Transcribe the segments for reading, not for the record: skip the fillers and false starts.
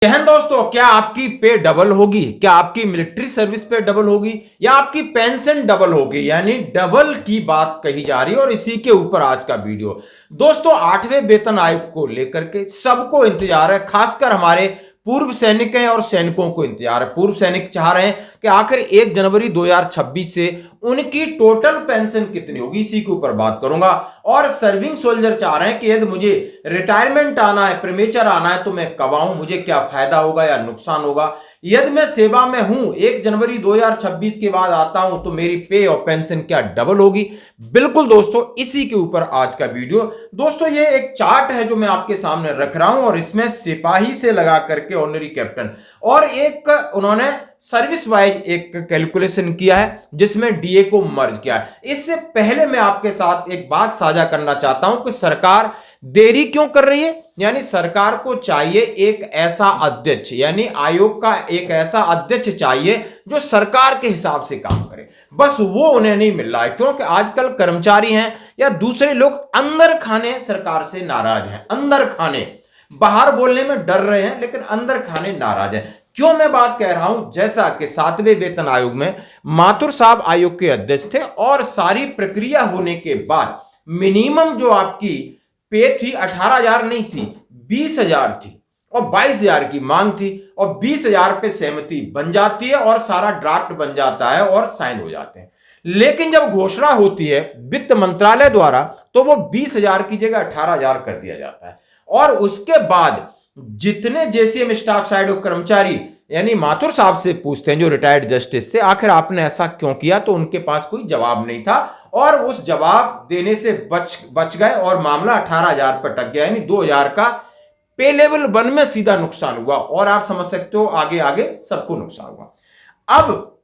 बहन दोस्तों, क्या आपकी पे डबल होगी? क्या आपकी मिलिट्री सर्विस पे डबल होगी या आपकी पेंशन डबल होगी? यानी डबल की बात कही जा रही है और इसी के ऊपर आज का वीडियो। दोस्तों, 8वें वेतन आयोग को लेकर के सबको इंतजार है, खासकर हमारे पूर्व सैनिक हैं और सैनिकों को इंतजार है। पूर्व सैनिक चाह रहे हैं कि आखिर 1 जनवरी 2026 से उनकी टोटल पेंशन कितनी होगी, इसी के ऊपर बात करूंगा। और सर्विंग सोल्जर चाह रहे हैं कि यदि मुझे रिटायरमेंट आना है, प्रीमेचर आना है, तो मैं कब आऊं, मुझे क्या फायदा होगा या नुकसान होगा। यदि मैं सेवा में हूं, 1 जनवरी 2026 के बाद आता हूं, तो मेरी पे और पेंशन क्या डबल होगी? बिल्कुल दोस्तों, इसी के ऊपर आज का वीडियो। दोस्तों, ये एक चार्ट है जो मैं आपके सामने रख रहा हूं और इसमें सिपाही से लगा करके ऑनरी कैप्टन और एक उन्होंने सर्विस वाइज एक कैलकुलेशन किया है जिसमें डीए को मर्ज किया है। इससे पहले मैं आपके साथ एक बात साझा करना चाहता हूं कि सरकार देरी क्यों कर रही है। यानी सरकार को चाहिए एक ऐसा अध्यक्ष, यानी आयोग का एक ऐसा अध्यक्ष चाहिए जो सरकार के हिसाब से काम करे, बस वो उन्हें नहीं मिल रहा है। क्योंकि आजकल कर्मचारी हैं या दूसरे लोग अंदर खाने सरकार से नाराज हैं, अंदर खाने, बाहर बोलने में डर रहे हैं लेकिन अंदर खाने नाराज हैं। क्यों मैं बात कह रहा हूं? जैसा कि 7वें वेतन आयोग में माथुर साहब आयोग के अध्यक्ष थे और सारी प्रक्रिया होने के बाद मिनिमम जो आपकी पे थी 18,000 नहीं थी, 20,000 थी और 22,000 की मांग थी और 20,000 पे सहमति बन जाती है और सारा ड्राफ्ट बन जाता है और साइन हो जाते हैं। लेकिन जब घोषणा होती है वित्त मंत्रालय द्वारा तो वो 20,000 की जगह 18,000 कर दिया जाता है और उसके बाद जितने जेसीएम स्टाफ साइड और कर्मचारी यानी माथुर साहब से पूछते हैं जो रिटायर्ड जस्टिस थे, आखिर आपने ऐसा क्यों किया, तो उनके पास कोई जवाब नहीं था और उस जवाब देने से बच गए और मामला 18,000 पर टक गया। यानी 2,000 का पे लेवल 1 में सीधा नुकसान हुआ और आप समझ सकते हो आगे आगे सबको नुकसान हुआ। अब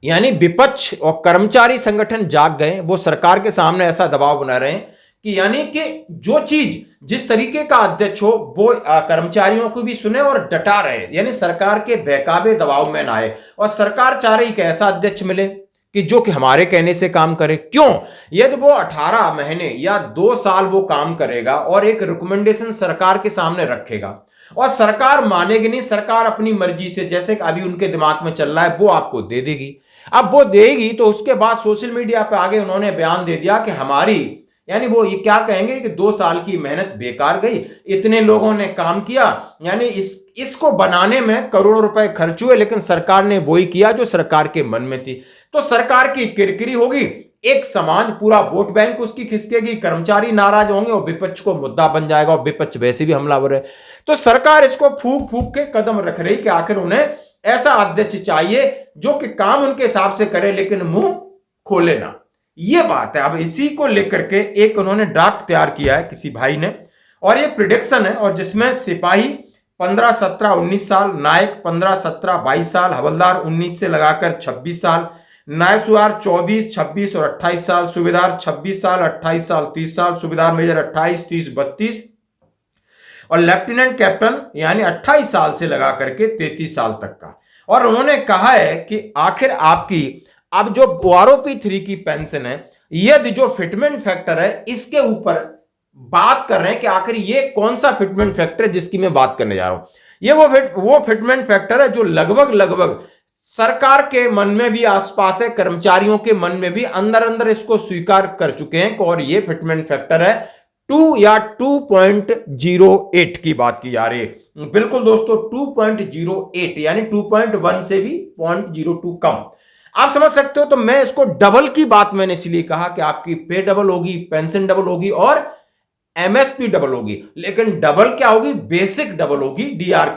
यानी विपक्ष और कर्मचारी संगठन जाग गए, वो सरकार के सामने ऐसा दबाव बना रहे हैं कि यानी कि जो चीज जिस तरीके का अध्यक्ष हो वो कर्मचारियों को भी सुने और डटा रहे, यानी सरकार के बहकावे दबाव में ना आए और सरकार चाह रही कि ऐसा अध्यक्ष मिले कि जो कि हमारे कहने से काम करे। क्यों? यदि वो 18 महीने या 2 साल वो काम करेगा और एक रिकमेंडेशन सरकार के सामने रखेगा और सरकार मानेगी नहीं, सरकार अपनी मर्जी से, जैसे अभी उनके दिमाग में चल रहा है, वो आपको दे देगी। अब वो देगी तो उसके बाद सोशल मीडिया पे आगे उन्होंने बयान दे दिया कि हमारी, यानी वो ये क्या कहेंगे कि 2 साल की मेहनत बेकार गई, इतने लोगों ने काम किया, यानी इसको बनाने में करोड़ों रुपए खर्च हुए लेकिन सरकार ने वही किया जो सरकार के मन में थी। तो सरकार की किरकिरी होगी, एक समाज पूरा वोट बैंक उसकी खिसकेगी, कर्मचारी नाराज होंगे और विपक्ष को मुद्दा बन जाएगा और विपक्ष वैसे भी हमलावर है। तो सरकार इसको फूंक फूंक के कदम रख रही कि आखिर उन्हें ऐसा अध्यक्ष चाहिए जो कि काम उनके हिसाब से करे लेकिन मुंह खोले ना। ये बात है। अब इसी को लेकर के एक उन्होंने ड्राफ्ट तैयार किया है किसी भाई ने और ये प्रिडिक्शन है और जिसमें सिपाही 15, 17, 19 साल, नायक 15, 17, 22 साल, हवलदार 19 से लगाकर 26 साल, नायब सुबेदार 24, 26 और 28 साल, सूबेदार 26 साल, 28 साल, 30 साल, सूबेदार मेजर 28, 30, 32 और लेफ्टिनेंट कैप्टन यानी 28 साल से लगा करके 33 साल तक का। और उन्होंने कहा है कि आखिर आपकी अब जो OROP 3 की पेंशन है, यदि जो फिटमेंट फैक्टर है इसके ऊपर बात कर रहे हैं कि आखिर ये कौन सा फिटमेंट फैक्टर है जिसकी मैं बात करने जा रहा हूं। ये वो फिटमेंट फैक्टर है जो लगभग सरकार के मन में भी आसपास है, कर्मचारियों के मन में भी अंदर इसको स्वीकार कर चुके हैं और ये फिटमेंट फैक्टर है 2 या 2.08 की बात की जा रही है। बिल्कुल दोस्तों, 2.08 यानी 2.1 से भी 0.02 कम। आप समझ सकते हो। तो मैं इसको डबल की बात मैंने इसलिए कहा कि आपकी पे डबल होगी, पेंशन डबल होगी और एमएसपी डबल होगी, लेकिन डबल क्या होगी? बेसिक डबल होगी, डीआर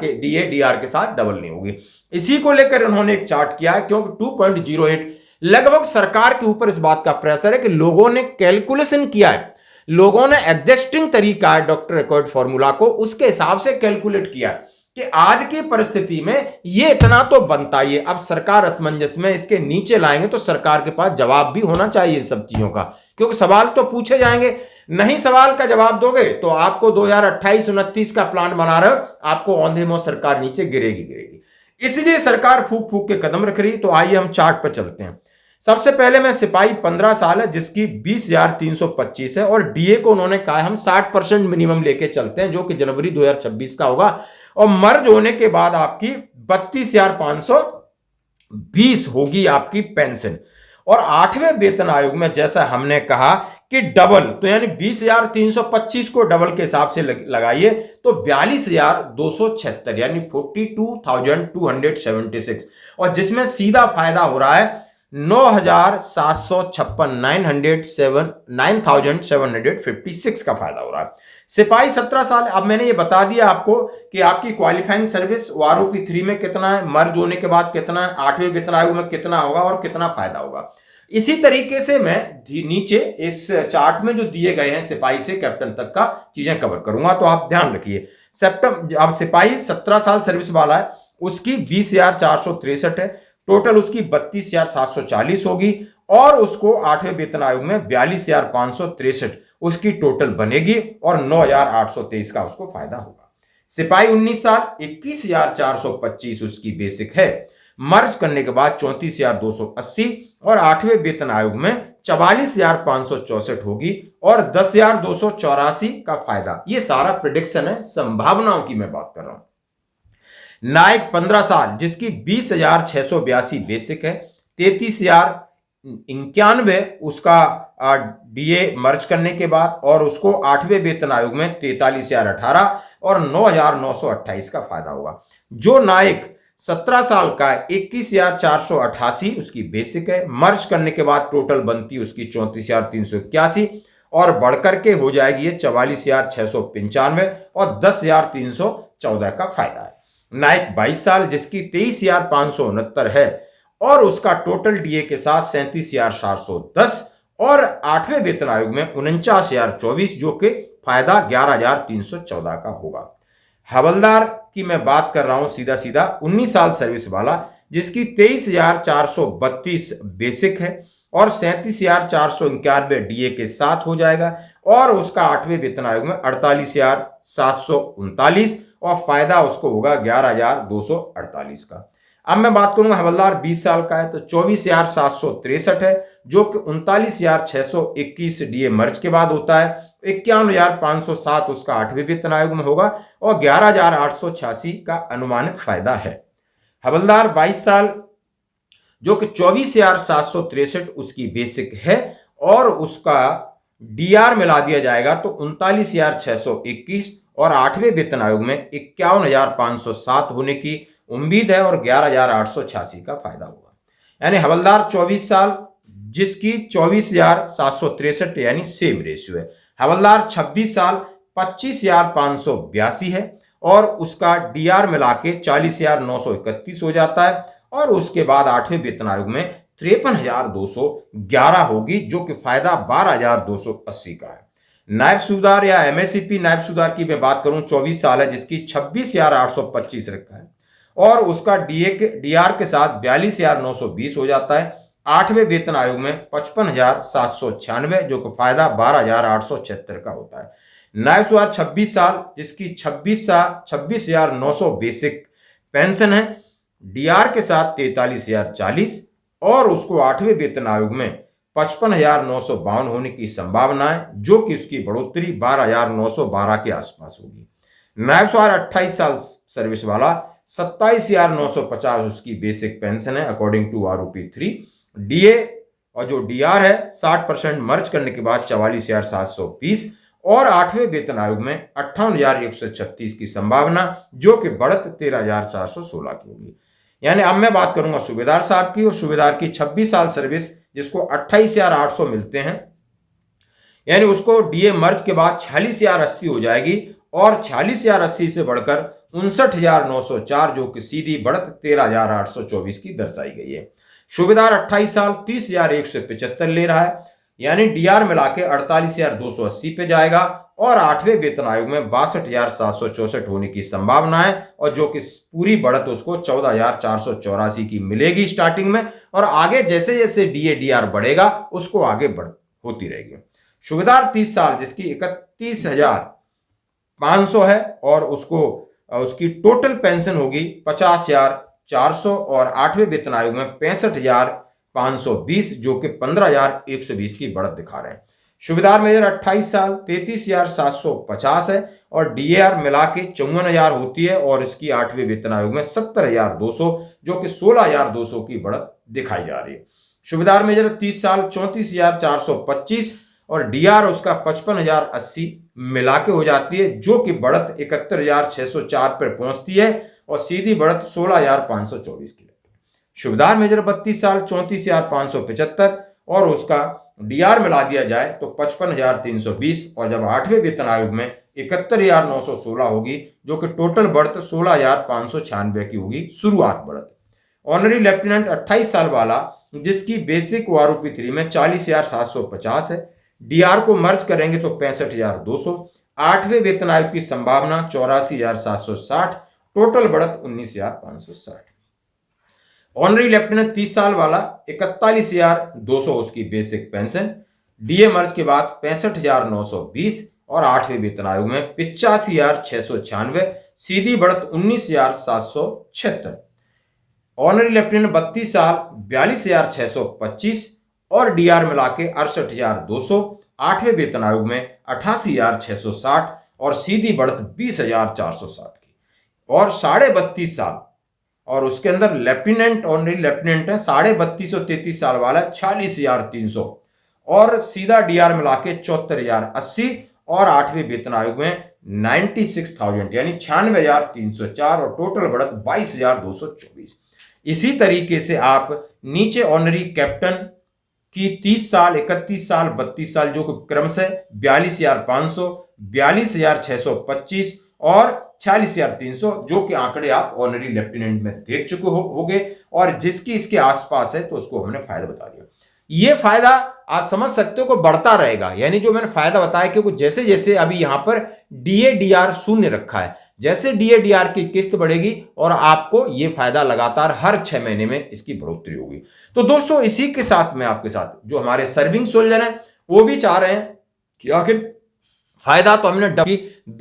के साथ डबल नहीं होगी। इसी को लेकर उन्होंने एक चार्ट किया है क्योंकि 2.08 लगभग सरकार के ऊपर इस बात का प्रेशर है कि लोगों ने कैलकुलेशन किया है, लोगों ने एडजस्टिंग तरीका है डॉक्टर रिकॉर्ड फॉर्मूला को, उसके हिसाब से कैलकुलेट किया है कि आज की परिस्थिति में ये इतना तो बनता ही है। अब सरकार असमंजस में इसके नीचे लाएंगे तो सरकार के पास जवाब भी होना चाहिए सब चीजों का, क्योंकि सवाल तो पूछे जाएंगे। नहीं सवाल का जवाब दोगे तो आपको 2028-29 का प्लान बना रहे हो, आपको औंधे मुंह सरकार नीचे गिरेगी। इसलिए सरकार फूक फूक के कदम रख रही। तो आइए हम चार्ट पर चलते हैं। सबसे पहले में सिपाही 15 साल है जिसकी 20,325 है और डीए को उन्होंने कहा हम 60% मिनिमम लेके चलते हैं जो कि जनवरी 2026 का होगा। और मर्ज होने के बाद आपकी 32,520 होगी आपकी पेंशन। और 8वें वेतन आयोग में जैसा हमने कहा कि डबल, तो यानी 20,325 को डबल के हिसाब से लगाइए तो 42,276 यानी 42,276, और जिसमें सीधा फायदा हो रहा है 9,756 9,756 का फायदा हो रहा है। सिपाही 17 साल, अब मैंने ये बता दिया आपको कि आपकी क्वालिफाइंग सर्विस आरओपी 3 में कितना है, मर्ज होने के बाद कितना है, 8वें वेतन आयोग में कितना होगा और कितना फायदा होगा। इसी तरीके से मैं नीचे इस चार्ट में जो दिए गए हैं सिपाही से कैप्टन तक का चीजें कवर करूंगा, तो आप ध्यान रखिए। अब सिपाही 17 साल सर्विस वाला है, उसकी 20,463 है, टोटल उसकी 32,740 होगी, और उसको 8वें वेतन आयोग में 42,563 उसकी टोटल बनेगी, और 9,823 का उसको फायदा होगा। सिपाही 19 साल 21,425 उसकी बेसिक है, मर्ज करने के बाद 34,280, और 8वें वेतन आयोग में 44,564 होगी, और 10,284 का फायदा। ये सारा प्रेडिक्शन है, संभावनाओं की मैं बात कर रहा हूं। नायक 15 साल जिसकी 20,682 बेसिक है, 33,091 उसका डीए मर्ज करने के बाद, और उसको 8वें वेतन आयोग में 43,018 और 9,928 का फायदा होगा। जो नायक 17 साल का 21,488 उसकी बेसिक है, मर्ज करने के बाद टोटल बनती उसकी 34,381, और बढ़कर के हो जाएगी ये 44,695 और 10,314 का फायदा है। नायक 22 साल जिसकी 23,569 है, और उसका टोटल डीए के साथ 37,710, और 8वें वेतन आयोग में 49,024 जो कि फायदा 11,314 का होगा। हवलदार की मैं बात कर रहा हूं सीधा सीधा, 19 साल सर्विस वाला जिसकी 23,432 बेसिक है, और 37,491 डीए के साथ हो जाएगा, और उसका 8वें वेतन आयोग में 48,739, और फायदा उसको होगा 11,248 का। अब मैं बात करूंगा हवलदार 20 साल का है, तो 24,763 है, जो कि 39,621 डीए मर्ज के बाद होता है, 51,507 उसका 8वें वेतन आयोग में होगा, और 11,886 का अनुमानित फायदा है। हवलदार 22 साल जो कि 24,763 उसकी बेसिक है, और उसका डीआर मिला दिया जाएगा तो 39,621, और 8वें वेतन आयोग में 51,507 होने की उम्मीद है, और 11,886 का फायदा होगा। यानी हवलदार 24 साल जिसकी 24,763 यानी सेम रेशियो है। हवलदार 26 साल 25,582 है, और उसका डीआर मिला के 40,931 हो जाता है, और उसके बाद 8वें वेतन आयोग में 53,211 होगी, जो कि फायदा 12,280 का है। नायब सूबेदार या एमएससीपी नायब सूबेदार की मैं बात करूं, 24 साल है जिसकी 26,825 रखा है, और उसका डीआर के साथ 42,920 हो जाता है। 8वें वेतन आयोग में 55,796 जो कि फायदा 12,876 का होता है। नायब सूबेदार 26 साल जिसकी 26,900 बेसिक पेंशन है, डीआर के साथ 43,040, और उसको 8वें वेतन आयोग में 55,952 होने की संभावना है, जो कि उसकी बढ़ोतरी 12,912 के आसपास होगी। नायब सूबेदार 28 साल सर्विस वाला 27,950 उसकी बेसिक पेंशन है अकॉर्डिंग टू आरओपी 3। डीए और जो डीआर है 60% मर्ज करने के बाद 44,720, और 8वें वेतन आयोग में 58,136 की संभावना, जो कि बढ़त 13,416 की होगी। यानी अब मैं बात करूंगा सूबेदार साहब की, और सूबेदार की 26 साल सर्विस जिसको 28,800 मिलते हैं, यानी उसको डीए मर्ज के बाद 46,080 हो जाएगी, और 46,080 से बढ़कर 59,904 जो कि सीधी बढ़त 13,824 की दर्शाई गई है। सूबेदार 28 साल 30,175 ले रहा है, यानी डीआर मिला के 48,280 पे जाएगा, और 8वें वेतन आयोग में 62,764 होने की संभावना है, और जो कि पूरी बढ़त उसको 14,484 की मिलेगी स्टार्टिंग में, और आगे जैसे जैसे डीए डीआर बढ़ेगा उसको आगे बढ़ होती रहेगी। सूबेदार 30 साल जिसकी 31,500 है, और उसको उसकी टोटल पेंशन होगी 50,400, और 8वें वेतन आयोग में 65,520 जो कि 15,120 की बढ़त दिखा रहे हैं। सूबेदार मेजर 28 साल 33,750 है, और डीएआर मिला के 54,000 होती है और इसकी 8वें वेतन आयोग में 70,200 जो कि 16,200 की बढ़त दिखाई जा रही है। सूबेदार मेजर 30 साल 34,425 और डीआर उसका 55,080 मिला के हो जाती है जो कि बढ़त 71,604 पर पहुंचती है और सीधी बढ़त 16,524 की। सूबेदार मेजर 32 साल 34,575 और उसका डीआर मिला दिया जाए तो 55,320 और जब 8वें वेतन आयोग में 71,916 होगी जो कि टोटल बढ़त 16,596 की होगी शुरुआत बढ़त। ऑनरी लेफ्टिनेंट 28 साल वाला जिसकी बेसिक वारूपी 3 में 40,750 है, डीआर को मर्ज करेंगे तो 65,200, 8वें वेतन आयोग की संभावना 84,760, टोटल बढ़त 19,560। ऑनरी लेफ्टिनेंट 30 साल वाला 41,200 उसकी बेसिक पेंशन, डीए मर्ज के बाद 65,920 और 8वें वेतन आयोग में 85,696, सीधी बढ़त 19,776। ऑनरी लेफ्टिनेंट 32 साल 42,625 और डीआर मिला के 68,200, 8वें वेतन आयोग में 88,660 और सीधी बढ़त 20,460 की। और 32.5 साल और उसके अंदर लेफ्टिनेंट ऑनरी लेफ्टिनेंट है 32.5 और 33 साल वाला 46,300 और सीधा डीआर मिला के 74,080 और 8वें वेतन आयोग में 96,000 यानी 96,304 और टोटल बढ़त 22,224। इसी तरीके से आप नीचे ऑनरी कैप्टन की 30 साल 31 साल 32 साल जो क्रमशः 42,500 42,625 और 46,300 जो कि आंकड़े आप ऑनरी लेफ्टिनेंट में देख चुके होंगे और जिसकी इसके आसपास है तो उसको हमने फायदा बता दिया। ये फायदा आप समझ सकते हो को बढ़ता रहेगा, यानी जो मैंने फायदा बताया क्योंकि जैसे जैसे अभी यहां पर डीए डीआर शून्य रखा है, जैसे डीए डीआर की किस्त बढ़ेगी और आपको ये फायदा लगातार हर 6 महीने में इसकी बढ़ोतरी होगी। तो दोस्तों इसी के साथ में आपके साथ जो हमारे सर्विंग सोल्जर हैं वो भी चाह रहे हैं कि आखिर फायदा तो हमने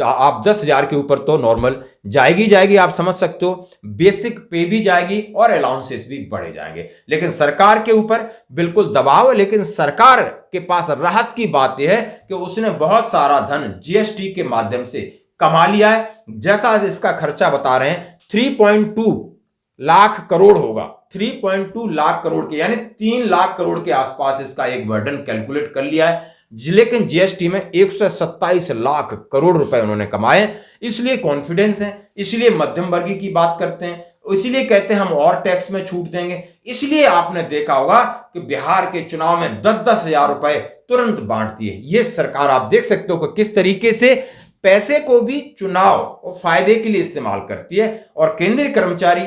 आप 10,000 के ऊपर तो नॉर्मल जाएगी, आप समझ सकते हो, बेसिक पे भी जाएगी और अलाउंसेस भी बढ़े जाएंगे। लेकिन सरकार के ऊपर बिल्कुल दबाव है, लेकिन सरकार के पास राहत की बात यह है कि उसने बहुत सारा धन जीएसटी के माध्यम से कमा लिया है। जैसा इसका खर्चा बता रहे हैं 3.2 लाख करोड़ होगा, 3.2 लाख करोड़ के यानी 3 लाख करोड़ के आसपास इसका एक बर्डन कैलकुलेट कर लिया है। लेकिन जीएसटी में 127 लाख करोड़ रुपए उन्होंने कमाए, इसलिए कॉन्फिडेंस है, इसलिए मध्यम वर्गीय की बात करते हैं, इसलिए कहते हैं हम और टैक्स में छूट देंगे। इसलिए आपने देखा होगा कि बिहार के चुनाव में 10-10 हजार रुपए तुरंत बांट दिए। ये सरकार आप देख सकते हो कि किस तरीके से पैसे को भी चुनाव और फायदे के लिए इस्तेमाल करती है। और केंद्रीय कर्मचारी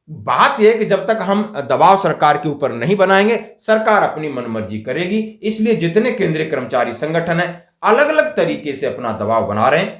बात यह है कि जब तक हम दबाव सरकार के ऊपर नहीं बनाएंगे सरकार अपनी मनमर्जी करेगी। इसलिए जितने केंद्रीय कर्मचारी संगठन है अलग अलग तरीके से अपना दबाव बना रहे हैं।